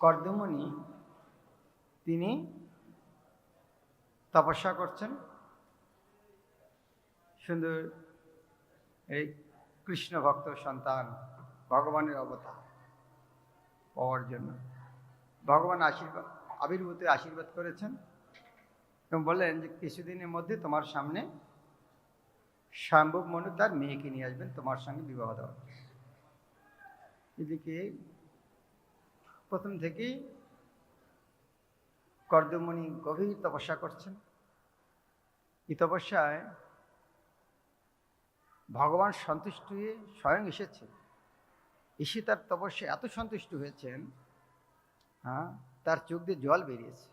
কর্দমণি তিনি তপস্যা করছেন সুন্দর এই কৃষ্ণ ভক্ত সন্তান ভগবানের অবতার পাওয়ার জন্য। ভগবান আবির্ভূত আশীর্বাদ করেছেন এবং বললেন যে কিছুদিনের মধ্যে তোমার সামনে স্বয়ম্ভব মনু তার মেয়েকে নিয়ে আসবেন তোমার সঙ্গে বিবাহ দেওয়ার। এদিকে প্রথম থেকেই কর্দমণি গভীর তপস্যা করছেন। এই তপস্যায় ভগবান সন্তুষ্ট হয়ে স্বয়ং এসেছেন। এসে তার তপস্যা এত সন্তুষ্ট হয়েছেন, তার চোখ দিয়ে জল বেরিয়েছে।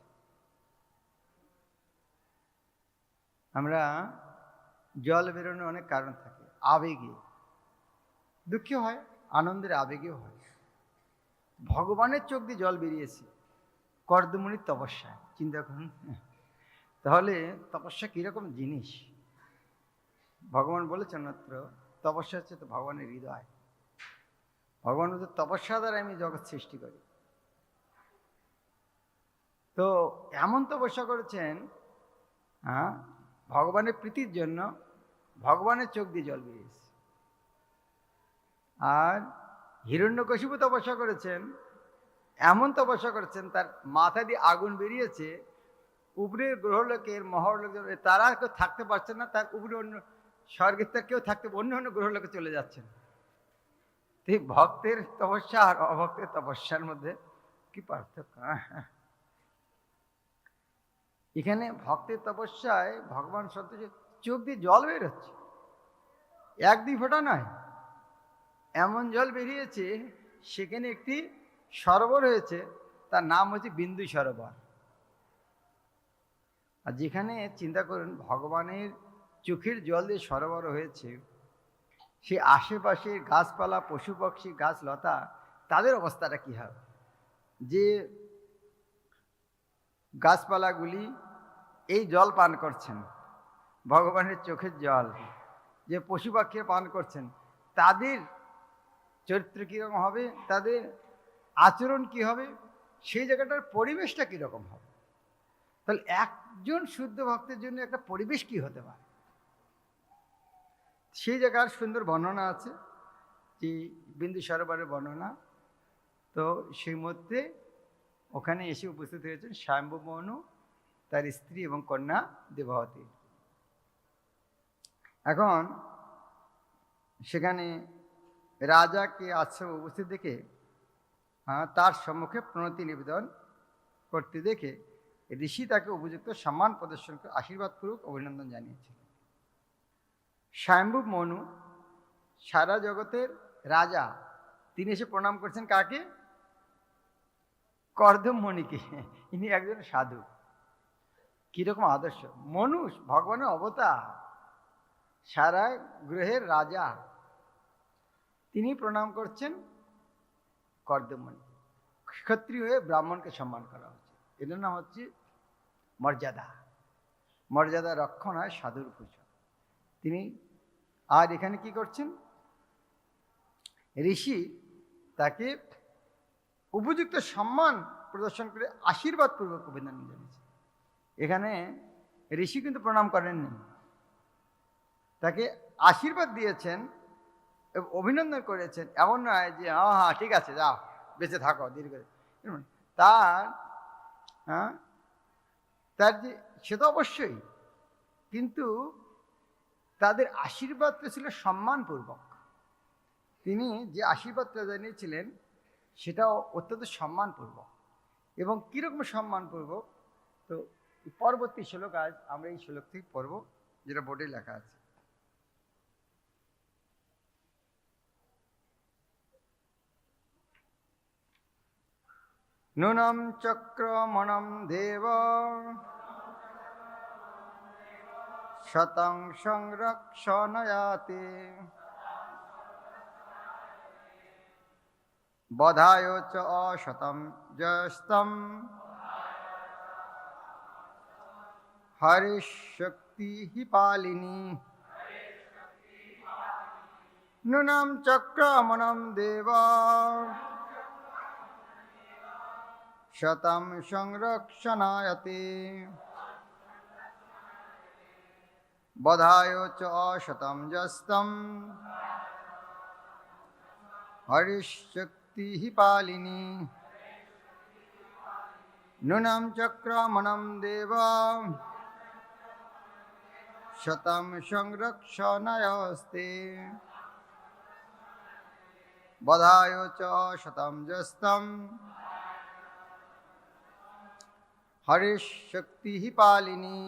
আমরা জল বেরোনোর অনেক কারণ থাকে, আবেগে দুঃখে হয়, আনন্দের আবেগেও হয়। ভগবানের চোখ দিয়ে জল বেরিয়েছে কর্দমণির তপস্যায়। চিন্তা করুন তাহলে তপস্যা কিরকম জিনিস। ভগবান বলেছেন মাত্র তপস্যা হচ্ছে তো ভগবানের হৃদয়। ভগবান বলছে তপস্যা দ্বারা আমি জগৎ সৃষ্টি করি। তো এমন তপস্যা করেছেন ভগবানের প্রীতির জন্য, ভগবানের চোখ দিয়ে জল বেরিয়েছে। আর হিরণ্যকশিপু তপস্যা করেছেন, এমন তপস্যা করেছেন তার মাথা দিয়ে আগুন বেরিয়েছে। উপরের গ্রহলোকের মহালোক তারা কেউ থাকতে পারছে না, তার উপরে অন্য স্বর্গের তার কেউ থাকতে অন্য অন্য গ্রহলোকে চলে যাচ্ছেন। এই ভক্তের তপস্যা আর অভক্তের তপস্যার মধ্যে কি পার্থক্য। এখানে ভক্তের তপস্যায় ভগবান সন্তোষ চোখ দিয়ে জল বের হচ্ছে, এক দুই ফোঁটা নয়, এমন জল বেরিয়েছে। সেখানে একটি সরোবর হয়েছে, তার নাম হচ্ছে বিন্দু সরোবর। আর যেখানে চিন্তা করুন ভগবানের চোখের জল দিয়ে সরোবর হয়েছে, সে আশেপাশের গাছপালা পশু পক্ষী গাছলতা তাদের অবস্থাটা কী হবে। যে গাছপালাগুলি এই জল পান করছেন, ভগবানের চোখের জল, যে পশু পাখিরা পান করছেন, তাদের চরিত্র কীরকম হবে, তাদের আচরণ কি হবে, সেই জায়গাটার পরিবেশটা কীরকম হবে। তাহলে একজন শুদ্ধ ভক্তের জন্য একটা পরিবেশ কি হতে পারে, সেই জায়গার সুন্দর বর্ণনা আছে, যে বিন্দু সরোবরের বর্ণনা। তো সেই মধ্যে ওখানে এসে উপস্থিত হয়েছেন স্বয়ম্ভব মনু, তার স্ত্রী এবং কন্যা দেবহতী। এখন সেখানে রাজাকে আশ্রমে উপস্থিত দেখে তার সম্মুখে প্রণতি নিবেদন করতে দেখে ঋষি তাকে উপযুক্ত সম্মান প্রদর্শন করে আশীর্বাদপূর্বক অভিনন্দন জানিয়েছিলেন। স্বয়ম্ভব মনু সারা জগতের রাজা, তিনি এসে প্রণাম করছেন কাকে? কর্দমণিকে। ইনি একজন সাধু। কিরকম আদর্শ! মনুষ ভগবানের অবতার, সারা গ্রহের রাজা, তিনি প্রণাম করছেন কর্দমণি। ক্ষত্রিয় হয়ে ব্রাহ্মণকে সম্মান করা উচিত, এটার নাম হচ্ছে মর্যাদা। মর্যাদা রক্ষণ হয় সাধুর পূজা। তিনি আর এখানে কি করছেন? ঋষি তাকে উপযুক্ত সম্মান প্রদর্শন করে আশীর্বাদপূর্বক অভিনন্দন জানিয়েছে। এখানে ঋষি কিন্তু প্রণাম করেননি, তাকে আশীর্বাদ দিয়েছেন, অভিনন্দন করেছেন। এমন নয় যে হ্যাঁ ঠিক আছে যাও বেঁচে থাকো দীর্ঘ। তার তার যে সে তো অবশ্যই, কিন্তু তাদের আশীর্বাদটা ছিল সম্মানপূর্বক। তিনি যে আশীর্বাদটা জানিয়েছিলেন সেটাও অত্যন্ত সম্মানপূর্বক। এবং কীরকম সম্মানপূর্বক, তো পরবর্তী শ্লোক আজ আমরা এই শ্লোক থেকে পড়ব, যেটা বোর্ডে লেখা আছে। নূনম চক্রমণম দেব শতং সংরক্ষণয়াতে বধায় চ অশতম জস্তম হরিশক্তি হি পালিনী। নূনম চক্রমণম দেব शतं संरक्षणायते बधाय च शतं जस्तं हरिशक्तिः पालिनी नूनं चक्रमणं देव शतं संरक्षणायस्ते बधाय च शतं जस्तं हरिशक्तिः पालिनी